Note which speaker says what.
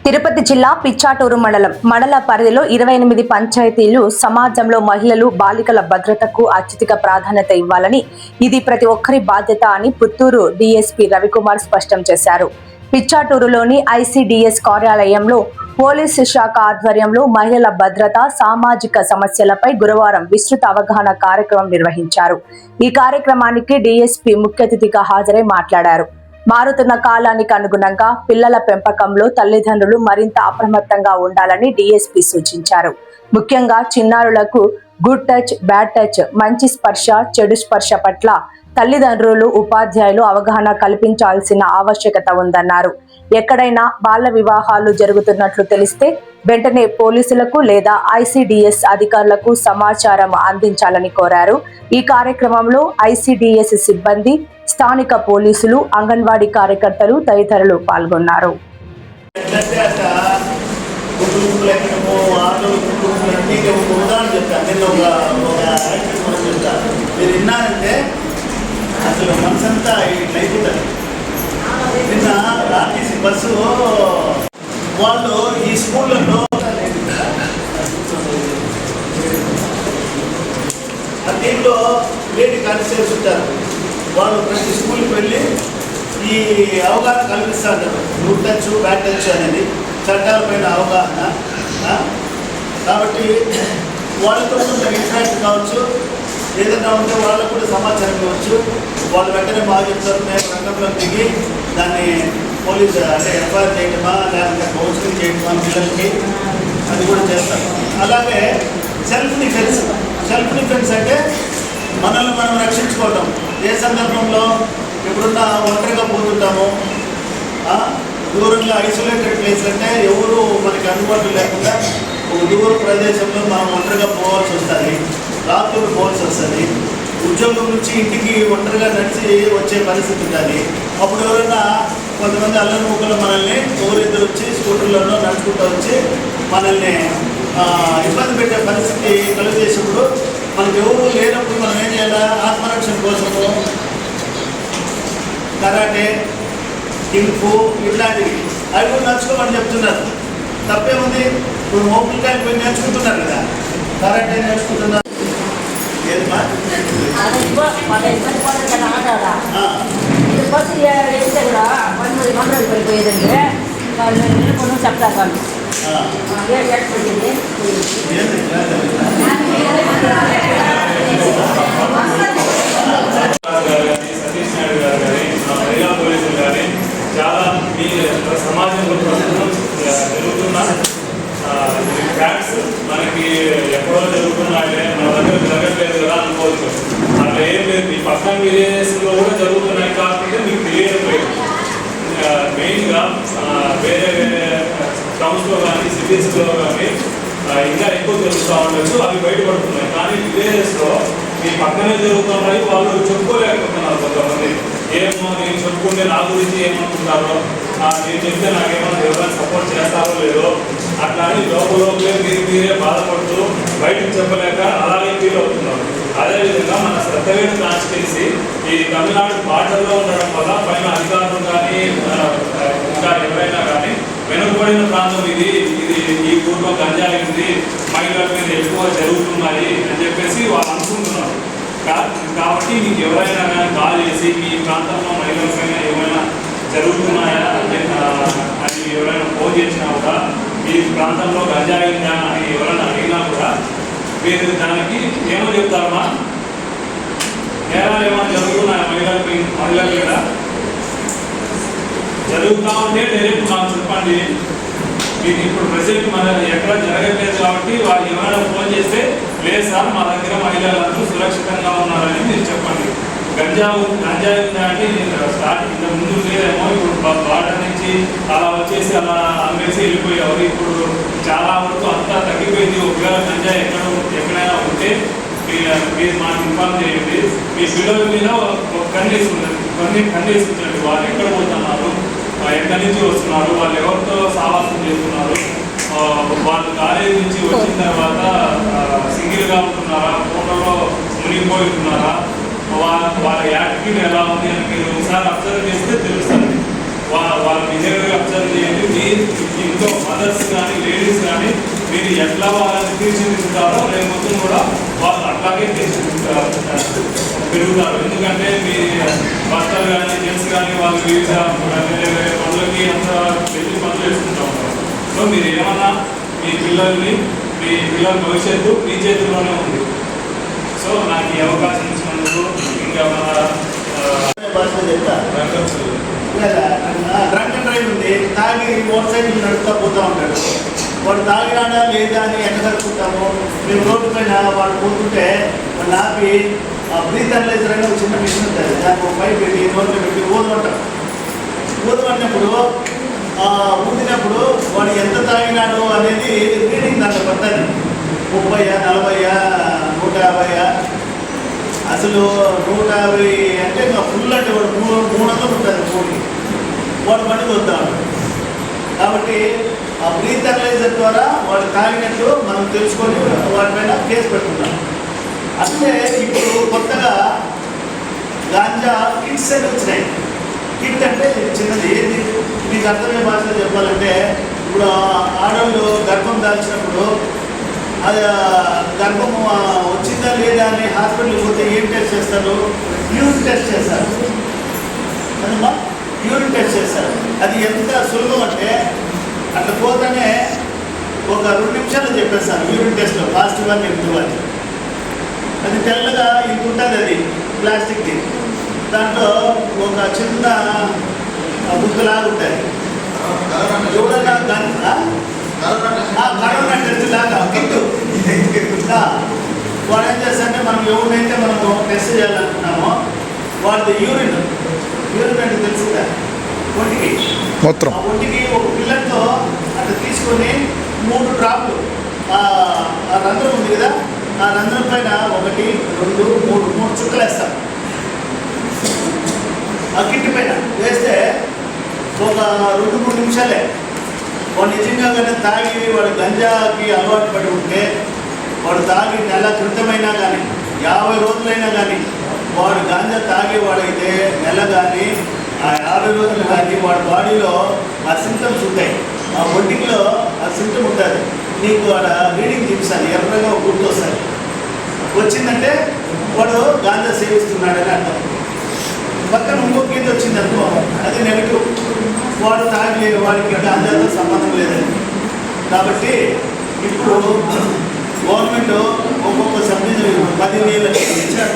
Speaker 1: తిరుపతి జిల్లా పిచ్చాటూరు మండల పరిధిలో 28 పంచాయతీలు సమాజంలో మహిళలు బాలికల భద్రతకు అత్యధిక ప్రాధాన్యత ఇవ్వాలని, ఇది ప్రతి ఒక్కరి బాధ్యత అని పుత్తూరు డీఎస్పీ రవికుమార్ స్పష్టం చేశారు. పిచ్చాటూరులోని ఐసీడీఎస్ కార్యాలయంలో పోలీసు శాఖ ఆధ్వర్యంలో మహిళల భద్రత, సామాజిక సమస్యలపై గురువారం విస్తృత అవగాహన కార్యక్రమం నిర్వహించారు. ఈ కార్యక్రమానికి డీఎస్పీ ముఖ్య అతిథిగా హాజరై మాట్లాడారు. మారుతున్న కాలానికి అనుగుణంగా పిల్లల పెంపకంలో తల్లిదండ్రులు మరింత అప్రమత్తంగా ఉండాలని డీఎస్పీ సూచించారు. ముఖ్యంగా చిన్నారులకు గుడ్ టచ్, బ్యాడ్ టచ్, మంచి స్పర్శ, చెడు స్పర్శ పట్ల తల్లిదండ్రులు, ఉపాధ్యాయులు అవగాహన కల్పించాల్సిన ఆవశ్యకత ఉందన్నారు. ఎక్కడైనా బాల వివాహాలు జరుగుతున్నట్లు తెలిస్తే వెంటనే పోలీసులకు లేదా ఐసీడీఎస్ అధికారులకు సమాచారం అందించాలని కోరారు. ఈ కార్యక్రమంలో ఐసీడీఎస్ సిబ్బంది, స్థానిక పోలీసులు, అంగన్వాడీ కార్యకర్తలు తదితరులు పాల్గొన్నారు.
Speaker 2: అసలు మనసంతా ఇట్లయిపోతుంది. నిన్న ఆర్టీసీ బస్సు వాళ్ళు ఈ స్కూళ్ళలో దీంట్లో లేడీ కానిస్టేబుల్స్ ఉంటారు. వాళ్ళు ప్రతి స్కూల్కి వెళ్ళి ఈ అవగాహన కల్పిస్తూ ఉంటారు. గుడ్ టచ్, బ్యాడ్ టచ్ అనేది చట్టాలపైన అవగాహన. కాబట్టి వాళ్ళతో కొంచెం ఇంటరాక్ట్ కావచ్చు, ఏదైనా ఉంటే వాళ్ళకు కూడా సమాచారం ఇవ్వచ్చు. వాళ్ళు వెంటనే బాగా చెప్తారు. మేము రంగంలో దిగి దాన్ని పోలీసు అంటే ఎఫ్ఐఆర్ చేయటమా లేకపోతే కౌన్సిలింగ్ చేయటమా పిల్లలకి అది కూడా చేస్తాం. అలాగే సెల్ఫ్ డిఫెన్స్ అంటే మనల్ని మనం రక్షించుకోవటం. ఏ సందర్భంలో ఎప్పుడున్నా ఒంటరిగా పోతుంటాము, దూరంగా ఐసోలేటెడ్ ప్లేస్ అంటే ఎవరు మనకి అందుబాటులో లేకుండా ఒక దూర ప్రదేశంలో మనం ఒంటరిగా పోవాల్సి వస్తుంది, రాత్రులు పోవాల్సి వస్తుంది. ఉద్యోగం నుంచి ఇంటికి ఒంటరిగా నడిచి వచ్చే పరిస్థితి ఉంటుంది. అప్పుడు ఎవరైనా కొంతమంది అల్లరి ముక్కలు మనల్ని ఒకరిద్దరు వచ్చి స్కూటర్లలో నడుచుకుంటూ వచ్చి మనల్ని ఇబ్బంది పెట్టే పరిస్థితి కలుగజేసినప్పుడు మనకు ఎవరు లేనప్పుడు మనం ఏం చేయాలి? ఆత్మరక్షణ కోసము కరాటే, కింఫు ఇట్లాంటివి అవి కూడా నడుచుకోమని చెప్తున్నారు. తప్పేముంది? ఇప్పుడు మోపుల్ కాయలు పోయి నేర్చుకుంటున్నారు కదా, కరాటే నేర్చుకుంటున్నారు. ఏదమ్మా
Speaker 3: చెప్తారు.
Speaker 4: సతీష్ నాయుడు గారు కానీ, మహిళా పోలీసులు కానీ చాలా మీ సమాజంలో జరుగుతున్న ఫ్యాక్ట్స్ మనకి ఎక్కడో జరుగుతున్నాయి, మన దగ్గర జరగట్లేదు కదా అనుకోవచ్చు. అట్లా ఏం లేదు. మీ పక్కన విలేజెస్లో కూడా జరుగుతున్నాయి కాకపోతే మీకు తెలియడం లేదు. మెయిన్గా వేరే వేరే టౌన్స్లో కానీ సిటీస్లో కానీ ఇంకా ఎక్కువ జరుగుతూ ఉండొచ్చు, అవి బయటపడుతున్నాయి. కానీ విలేజెస్లో మీ పక్కనే జరుగుతున్నాయి, వాళ్ళు చెప్పుకోలేకపోతున్నారు. కొంతమంది ఏమో నేను చెప్పుకుంటే నా గురించి ఏమనుకుంటారో, నేను చెప్తే నాకేమన్నా ఎవరైనా సపోర్ట్ చేస్తారో లేదో అట్లా అని లోపలే మీరే బాధపడుతూ బయటకు చెప్పలేక అలాగే ఫీల్ అవుతున్నారు. అదేవిధంగా మన సత్యవేడు కాన్స్టిట్యున్సీ ఈ తమిళనాడు బార్డర్లో ఉండడం వల్ల పైన అధికారులు కానీ ఇంకా ఎవరైనా కానీ వెనుకబడిన ప్రాంతం ఇది ఈ ఊర్లో గంజాయి ఉంది, మహిళల మీద ఎక్కువ జరుగుతున్నాయి అని చెప్పేసి వాళ్ళు అనుకుంటున్నారు. కాబట్టి మీకు ఎవరైనా కానీ కాల్ చేసి మీ ప్రాంతంలో మహిళలపైన ఏమైనా జరుగుతున్నాయా అని ఎవరైనా ఫోన్ చేసినా కూడా, మీ ప్రాంతంలో గంజాయి ఉందా అని ఎవరైనా అడిగినా కూడా మీరు దానికి ఏమో చెప్తారమ్మా? నేరాలు ఏమైనా జరుగుతున్నాయా మహిళల మీద జరుగుతూ ఉంటే డైరెక్ట్ నాకు చెప్పండి. మీకు ఇప్పుడు ప్రజెంట్ మన ఎక్కడ జరగట్లేదు కాబట్టి వాళ్ళు ఎవరైనా ఫోన్ చేస్తే లేదు సార్ మా దగ్గర మహిళలందరూ సురక్షితంగా ఉన్నారని మీరు చెప్పండి. గంజాయి ఉందా అంటే స్టార్టింగ్ ఇంత ముందు లేదేమో, ఇప్పుడు బార్డర్ నుంచి అలా వచ్చేసి అలా అమ్మేసి వెళ్ళిపోయారు. ఇప్పుడు చాలా వరకు అంతా తగ్గిపోయింది. ఒకవేళ గంజాయి ఎక్కడైనా ఉంటే మీరు మాకు ఇన్ఫార్మ్ చేయండి. మీ పిల్లల మీద ఒక కన్నేసి ఉంచండి. వాళ్ళు ఎక్కడ పోతున్నారు, ఎక్కడి నుంచి వస్తున్నారు, వాళ్ళు ఎవరితో సావాసం చేస్తున్నారు, వాళ్ళు కాలేజీ నుంచి వచ్చిన తర్వాత సింగిల్గా ఉంటున్నారా, ఫోటోలో మునిగిపోతున్నారా, వాళ్ళ యాటిట్యూడ్ ఎలా ఉంది అని మీరు ఒకసారి అబ్జర్వ్ చేస్తే తెలుస్తుంది. వాళ్ళ బిహేవియర్ అబ్జర్వ్ చేయండి. మీ ఇంట్లో మదర్స్ కానీ లేడీస్ కానీ మీరు ఎట్లా వాళ్ళని తీర్చిదిద్దుతారో రేపు మొత్తం కూడా వాళ్ళు అట్లాగే పెరుగుతారు. ఎందుకంటే మీ భర్తలు కానీ జెంట్స్ కానీ వాళ్ళు వివిధ వేరే వేరే పనులకి అంత పెళ్లి పనులు వేసుకుంటూ ఉంటారు. సో మీరు ఏమన్నా మీ పిల్లల భవిష్యత్తు మీ చేతుల్లోనే ఉంది. సో నాకు ఈ అవకాశం ఇచ్చినందుకు ఇంకా మన
Speaker 2: డ్రంక్ అండ్ డ్రైవ్ ఉంది, తాగి మోటార్ సైకిల్ నడుపుతా పోతూ ఉంటాడు. వాడు తాగినాడా లేదా అని ఎక్కడ కలుపుకుంటాము. మేము రోడ్డు పైన వాడు పోతుంటే వాడు ఆపి బ్రీత్ అనలైజర్ అనే ఒక చిన్న మిషన్ ఉంటుంది, దానికి ఒక పైప్ పెట్టి నోట్లో పెట్టి ఊదమంటాం. ఊదమన్నప్పుడు ఊదినప్పుడు వాడు ఎంత తాగినాడు అనేది రీడింగ్ దాంట్లో పడుతుంది. 30, 40, 150. అసలు 150 అంటే ఇంకా ఫుల్ అంటే వాడు 300 ఉంటుంది మూడుకి. వాడు బండి వద్దాడు. కాబట్టి ఆ బ్రీత్ అనలైజర్ ద్వారా వాడు తాగినట్టు మనం తెలుసుకొని వాటిపైన కేసు పెట్టుకున్నాం. అంటే ఇప్పుడు కొత్తగా గాంజా కిట్స్ అని వచ్చినాయి. కిట్ అంటే ఇది చిన్నది. ఏంటి మీకు అర్థమయ్యే భాషలో చెప్పాలంటే, ఇప్పుడు ఆడవాళ్ళు గర్భం దాల్చినప్పుడు అది గర్భం వచ్చిందా లేదా అని హాస్పిటల్కి పోతే ఏం టెస్ట్ చేస్తారు? యూరిన్ టెస్ట్ చేస్తారు కదమ్మా, యూరిన్ టెస్ట్ చేస్తారు. అది ఎంత సులభం అంటే అట్లా పోతేనే ఒక 2 నిమిషాలు చెప్పేస్తారు యూరిన్ టెస్ట్లో పాజిటివ్ అని నెగిటివ్ అని. అది తెల్లగా ఇంత ఉంటుంది, అది ప్లాస్టిక్ది. దాంట్లో ఒక చిన్న బుక్కలాగా ఉంటుంది. ఎవడన్నా కరోనా టెస్ట్ లాగా కిట్టు. వాడు ఏం చేస్తారంటే మనం ఎవరినైతే మనము టెస్ట్ చేయాలనుకున్నామో వాడి యూరిన్ అంటే తెలుసుదా, ఒంటికి
Speaker 3: మూత్రం,
Speaker 2: ఆ ఒంటికి ఒక పిల్లలతో అట్లా తీసుకొని 3 డ్రాప్లు ఆ రంధ్రం ఉంది కదా, ఆ రంధ్రం పైన 1, 2, 3 చుక్కలు వేస్తాం. ఆ కిట్టు పైన వేస్తే ఒక 2-3 నిమిషాలే. వాడు నిజంగా కానీ తాగి వాడు గంజాకి అలవాటు పడి ఉంటే, వాడు తాగి నెల క్రితమైనా కానీ 50 రోజులైనా కానీ వాడు గాంజా తాగేవాడైతే నెల కానీ ఆ 50 రోజులు కానీ వాడి బాడీలో ఆ సింటమ్స్ ఉంటాయి. ఆ ఒంటికిలో ఆ సింటమ్ ఉంటుంది. నీకు వాడు రీడింగ్ చూపిస్తాను, ఎర్రగా గుర్తు వస్తుంది. వచ్చిందంటే వాడు గాంజా సేవిస్తున్నాడని అర్థం. పక్కన ఇంకో గీత వచ్చింది అనుకో, అది నెగిటివ్, వాడు తాగి వాడికి గాంజాతో సంబంధం లేదని. కాబట్టి ఇప్పుడు గవర్నమెంట్ ఒక్కొక్క సబ్ డివిజన్ 10,000 ఇచ్చినట్టు